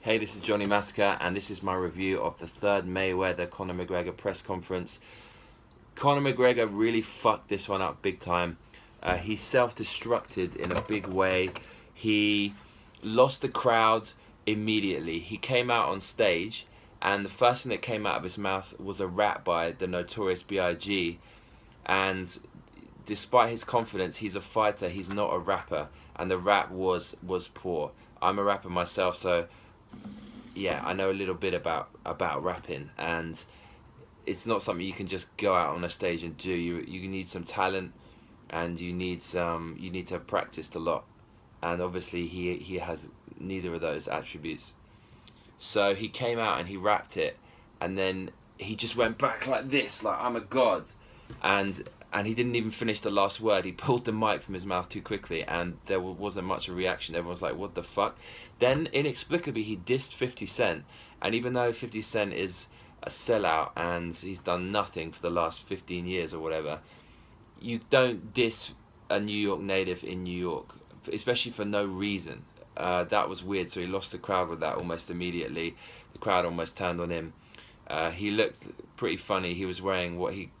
Hey, this is Johnny Massacre, and this is my review of the third Mayweather-Conor McGregor press conference. Conor McGregor really fucked this one up big time. He self-destructed in a big way. He lost the crowd immediately. He came out on stage, and the first thing that came out of his mouth was a rap by the Notorious B.I.G. And despite his confidence, he's a fighter, he's not a rapper, and the rap was poor. I'm a rapper myself, so yeah, I know a little bit about rapping, and it's not something you can just go out on a stage and do. You need some talent, and you need to have practiced a lot, and obviously he has neither of those attributes. So he came out and he rapped it, and then he just went back like this, like I'm a god, and he didn't even finish the last word. He pulled the mic from his mouth too quickly, and there wasn't much of a reaction. Everyone was like, what the fuck? Then, inexplicably, he dissed 50 Cent. And even though 50 Cent is a sellout and he's done nothing for the last 15 years or whatever, you don't diss a New York native in New York, especially for no reason. That was weird. So he lost the crowd with that almost immediately. The crowd almost turned on him. He looked pretty funny. He was wearing what he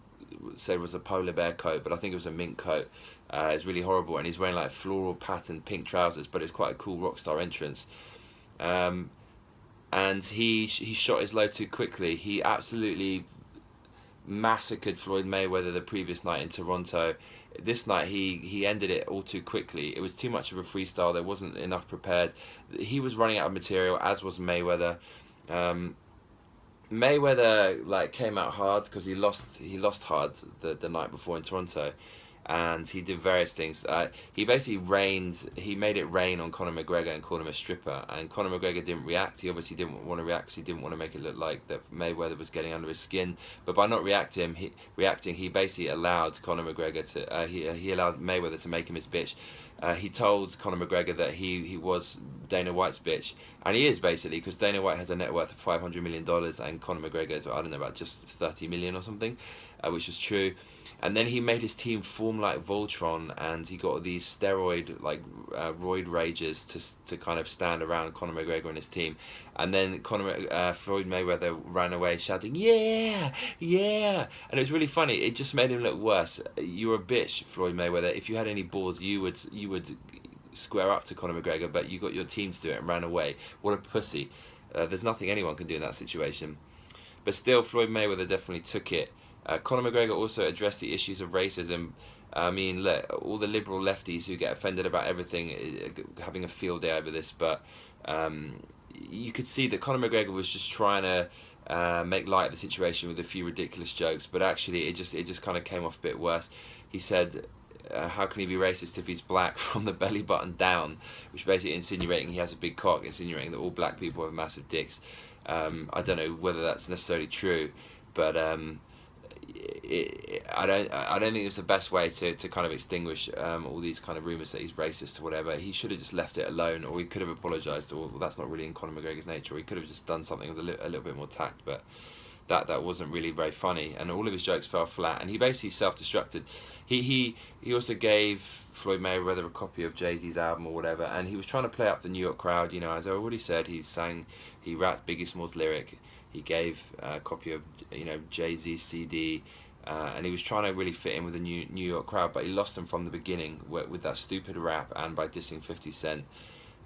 said was a polar bear coat, but I think it was a mink coat. It's really horrible, and he's wearing like floral patterned pink trousers, but it's quite a cool rock star entrance. And he shot his load too quickly. He absolutely massacred Floyd Mayweather the previous night in Toronto. This night he ended it all too quickly. It was too much of a freestyle. There wasn't enough prepared. He was running out of material, as was Mayweather. Mayweather like came out hard because he lost hard the night before in Toronto, and he did various things. He basically he made it rain on Conor McGregor and called him a stripper, and Conor McGregor didn't react. He obviously didn't want to react because he didn't want to make it look like that Mayweather was getting under his skin. But by not reacting, he basically allowed Conor McGregor to he allowed Mayweather to make him his bitch. He told Conor McGregor that he was Dana White's bitch, and he is basically, because Dana White has a net worth of $500 million and Conor McGregor is, I don't know, about just 30 million or something, which was true. And then he made his team form like Voltron, and he got these steroid roid rages to kind of stand around Conor McGregor and his team. And then Floyd Mayweather ran away shouting, "Yeah, yeah!" And it was really funny. It just made him look worse. You're a bitch, Floyd Mayweather. If you had any balls, you would square up to Conor McGregor, but you got your team to do it and ran away. What a pussy. There's nothing anyone can do in that situation. But still, Floyd Mayweather definitely took it. Conor McGregor also addressed the issues of racism. I mean, look, all the liberal lefties who get offended about everything having a field day over this, but you could see that Conor McGregor was just trying to make light of the situation with a few ridiculous jokes, but actually it just kind of came off a bit worse. He said, how can he be racist if he's black from the belly button down, which basically insinuating he has a big cock, insinuating that all black people have massive dicks. I don't know whether that's necessarily true, but I don't think it's the best way to kind of extinguish all these kind of rumours that he's racist or whatever. He should have just left it alone, or he could have apologised, or well, that's not really in Conor McGregor's nature, or he could have just done something with a little bit more tact, but that wasn't really very funny, and all of his jokes fell flat, and he basically self-destructed. He also gave Floyd Mayweather a copy of Jay-Z's album or whatever, and he was trying to play up the New York crowd. You know, as I already said, he rapped Biggie Smalls' lyric. He gave a copy of Jay-Z's CD, and he was trying to really fit in with the New York crowd, but he lost them from the beginning with that stupid rap and by dissing 50 Cent.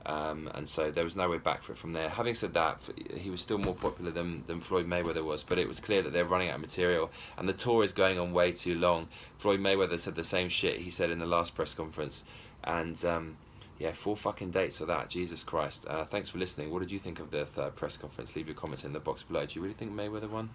And so there was no way back for it from there. Having said that, he was still more popular than Floyd Mayweather was, but it was clear that they're running out of material, and the tour is going on way too long. Floyd Mayweather said the same shit he said in the last press conference, and yeah, 4 fucking dates of that, Jesus Christ. Thanks for listening. What did you think of the third press conference? Leave your comments in the box below. Do you really think Mayweather won?